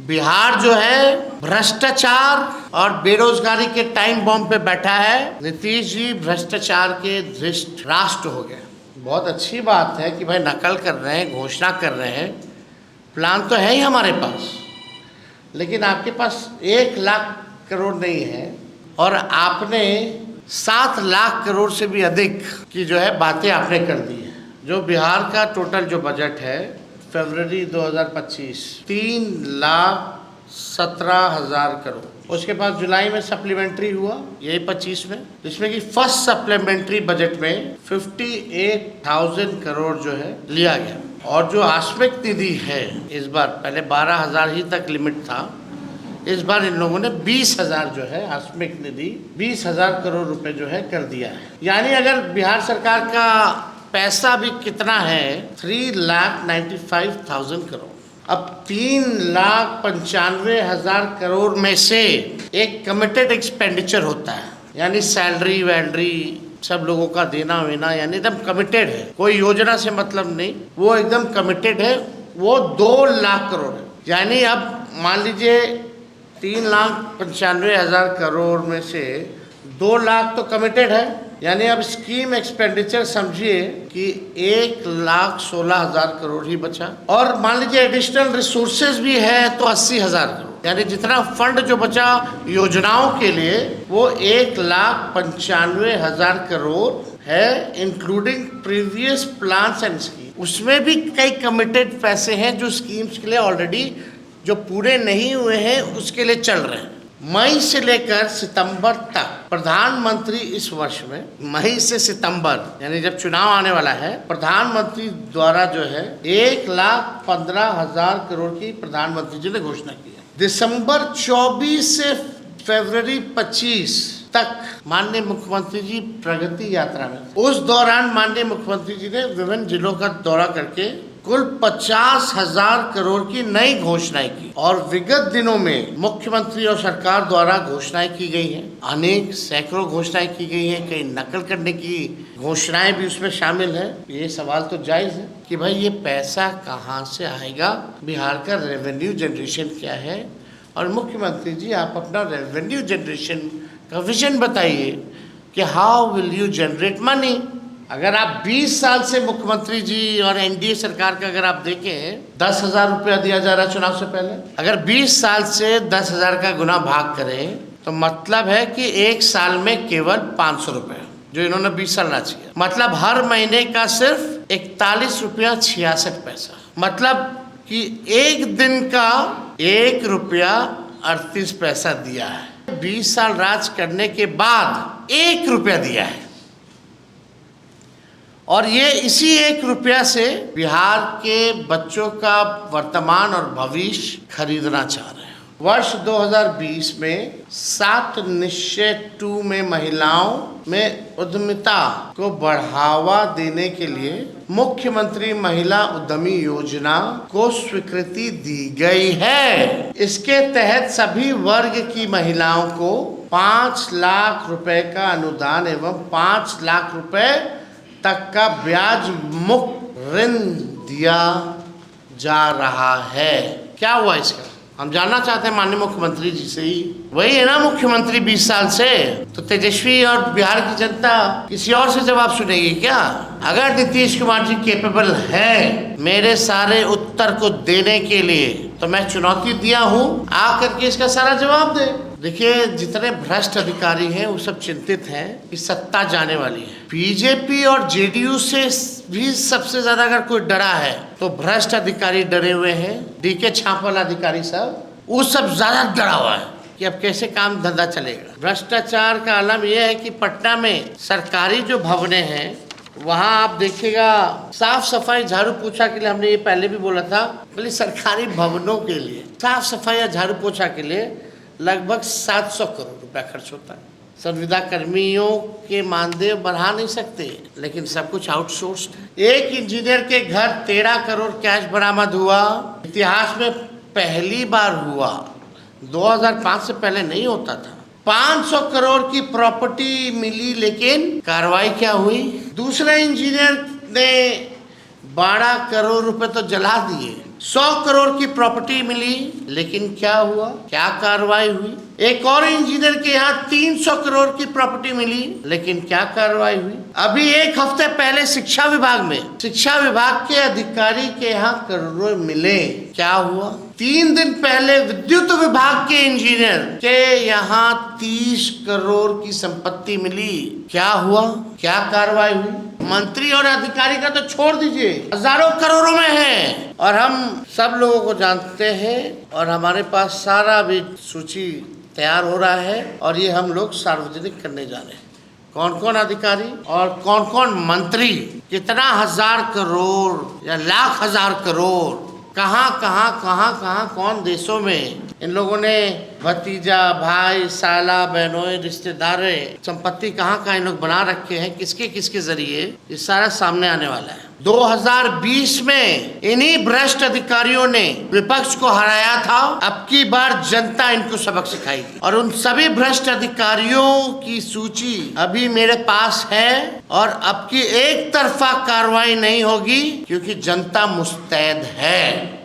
बिहार जो है भ्रष्टाचार और बेरोजगारी के टाइम बॉम्ब पे बैठा है। नीतीश जी भ्रष्टाचार के धृष्ट राष्ट्र हो गए। बहुत अच्छी बात है कि भाई नकल कर रहे हैं, घोषणा कर रहे हैं, प्लान तो है ही हमारे पास, लेकिन आपके पास 1 लाख करोड़ नहीं है और आपने 7 लाख करोड़ से भी अधिक की जो है बातें आपने कर दी है। जो बिहार का टोटल जो बजट है फरवरी 2025 3,17,000 करोड़, उसके बाद जुलाई में सप्लीमेंट्री हुआ यही 25 में, जिसमें कि फर्स्ट सप्लीमेंट्री बजट में 58,000 करोड़ जो है लिया गया। और जो आस्मिक निधि है इस बार, पहले 12,000 ही तक लिमिट था, इस बार इन लोगों ने 20,000 जो है आस्मिक निधि 20,000 करोड़ रुपए जो है कर दिया है। यानी अगर बिहार सरकार का पैसा भी कितना है 3,95,000 करोड़। अब 3,95,000 करोड़ में से एक कमिटेड एक्सपेंडिचर होता है, यानी सैलरी वैलरी सब लोगों का देना वेना, यानी एकदम कमिटेड है, कोई योजना से मतलब नहीं, वो एकदम कमिटेड है, वो 2 लाख करोड़ है। यानी अब मान लीजिए 3,95,000 करोड़ में से 2 लाख तो कमिटेड है, यानी अब स्कीम एक्सपेंडिचर समझिए कि 1,16,000 करोड़ ही बचा। और मान लीजिए एडिशनल रिसोर्सेज भी है तो 80,000 करोड़, यानी जितना फंड जो बचा योजनाओं के लिए वो 1,95,000 करोड़ है, including previous plans and scheme. उसमें भी कई कमिटेड पैसे हैं जो स्कीम्स के लिए ऑलरेडी जो पूरे नहीं हुए हैं उसके लिए चल रहे हैं। मई से लेकर सितंबर तक प्रधानमंत्री इस वर्ष में मई से सितंबर, यानी जब चुनाव आने वाला है, प्रधानमंत्री द्वारा जो है 1,15,000 करोड़ की प्रधानमंत्री जी ने घोषणा की है। दिसंबर 24 से फरवरी 25 तक माननीय मुख्यमंत्री जी प्रगति यात्रा में, उस दौरान माननीय मुख्यमंत्री जी ने विभिन्न जिलों का दौरा करके कुल 50,000 करोड़ की नई घोषणाएं की। और विगत दिनों में मुख्यमंत्री और सरकार द्वारा घोषणाएं की गई हैं, अनेक सैकड़ों घोषणाएं की गई हैं, कई नकल करने की घोषणाएं भी उसमें शामिल है। ये सवाल तो जायज है कि भाई ये पैसा कहाँ से आएगा, बिहार का रेवेन्यू जनरेशन क्या है, और मुख्यमंत्री जी आप अपना रेवेन्यू जनरेशन का विजन बताइए कि how will you generate money. अगर आप 20 साल से मुख्यमंत्री जी और एनडीए सरकार का अगर आप देखें 10,000 रुपया दिया जा रहा है चुनाव से पहले, अगर 20 साल से 10,000 का गुना भाग करें तो मतलब है कि एक साल में केवल 500 रुपये जो इन्होंने 20 साल राज किया, मतलब हर महीने का सिर्फ 41 रुपया 66 पैसा, मतलब कि एक दिन का 1 रुपया 38 पैसा दिया है। 20 साल राज करने के बाद 1 रुपया दिया है, और ये इसी 1 रुपया से बिहार के बच्चों का वर्तमान और भविष्य खरीदना चाह रहे हैं। वर्ष 2020 में 7 निश्चय 2 में महिलाओं में उद्यमिता को बढ़ावा देने के लिए मुख्यमंत्री महिला उद्यमी योजना को स्वीकृति दी गई है। इसके तहत सभी वर्ग की महिलाओं को 5 लाख रुपए का अनुदान एवं 5 लाख रुपए तक का ब्याज मुक्त ऋण दिया जा रहा है। क्या हुआ इसका, हम जानना चाहते हैं माननीय मुख्यमंत्री जी से ही। वही है ना मुख्यमंत्री 20 साल से, तो तेजस्वी और बिहार की जनता किसी और से जवाब सुनेगी क्या? अगर नीतीश कुमार जी कैपेबल है मेरे सारे उत्तर को देने के लिए तो मैं चुनौती दिया हूँ, आकर के इसका सारा जवाब दे। देखिए जितने भ्रष्ट अधिकारी हैं वो सब चिंतित हैं कि सत्ता जाने वाली है। बीजेपी और जेडीयू से भी सबसे ज्यादा अगर कोई डरा है तो भ्रष्ट अधिकारी डरे हुए हैं। डीके छाप वाला अधिकारी सब, वो सब ज्यादा डरा हुआ है कि अब कैसे काम धंधा चलेगा। भ्रष्टाचार का आलम यह है कि पटना में सरकारी जो भवनें हैं वहाँ आप देखिएगा साफ सफाई झाड़ू पोछा के लिए, हमने ये पहले भी बोला था, बोले सरकारी भवनों के लिए साफ सफाई या झाड़ू पोछा के लिए लगभग 700 करोड़ रुपया खर्च होता है। संविदा कर्मियों के मानदेय बढ़ा नहीं सकते, लेकिन सब कुछ आउटसोर्स्ड है। एक इंजीनियर के घर 13 करोड़ कैश बरामद हुआ, इतिहास में पहली बार हुआ, 2005 से पहले नहीं होता था। 500 करोड़ की प्रॉपर्टी मिली, लेकिन कार्रवाई क्या हुई? दूसरे इंजीनियर ने 12 करोड़ रुपए तो जला दिए, 100 करोड़ की प्रॉपर्टी मिली, लेकिन क्या हुआ, क्या कार्रवाई हुई? एक और इंजीनियर के यहाँ 300 करोड़ की प्रॉपर्टी मिली, लेकिन क्या कार्रवाई हुई? अभी एक हफ्ते पहले शिक्षा विभाग के अधिकारी के यहाँ करोड़ों मिले, क्या हुआ? 3 दिन पहले विद्युत विभाग के इंजीनियर के यहाँ 30 करोड़ की संपत्ति मिली, क्या हुआ, क्या कार्रवाई हुई? मंत्री और अधिकारी का तो छोड़ दीजिए, हजारों करोड़ों में है। और हम सब लोगों को जानते हैं और हमारे पास सारा भी सूची तैयार हो रहा है और ये हम लोग सार्वजनिक करने जा रहे हैं। कौन कौन अधिकारी और कौन कौन मंत्री कितना हजार करोड़ या लाख हजार करोड़ कहाँ कौन देशों में इन लोगों ने भतीजा, भाई, साला, बहनों, रिश्तेदारे संपत्ति कहाँ इन लोग बना रखे हैं, किसके किसके जरिए, ये सारा सामने आने वाला है। 2020 में इन्हीं भ्रष्ट अधिकारियों ने विपक्ष को हराया था। अब की बार जनता इनको सबक सिखाएगी और उन सभी भ्रष्ट अधिकारियों की सूची अभी मेरे पास है और अब की एक तरफा कार्रवाई नहीं होगी, क्योंकि जनता मुस्तैद है।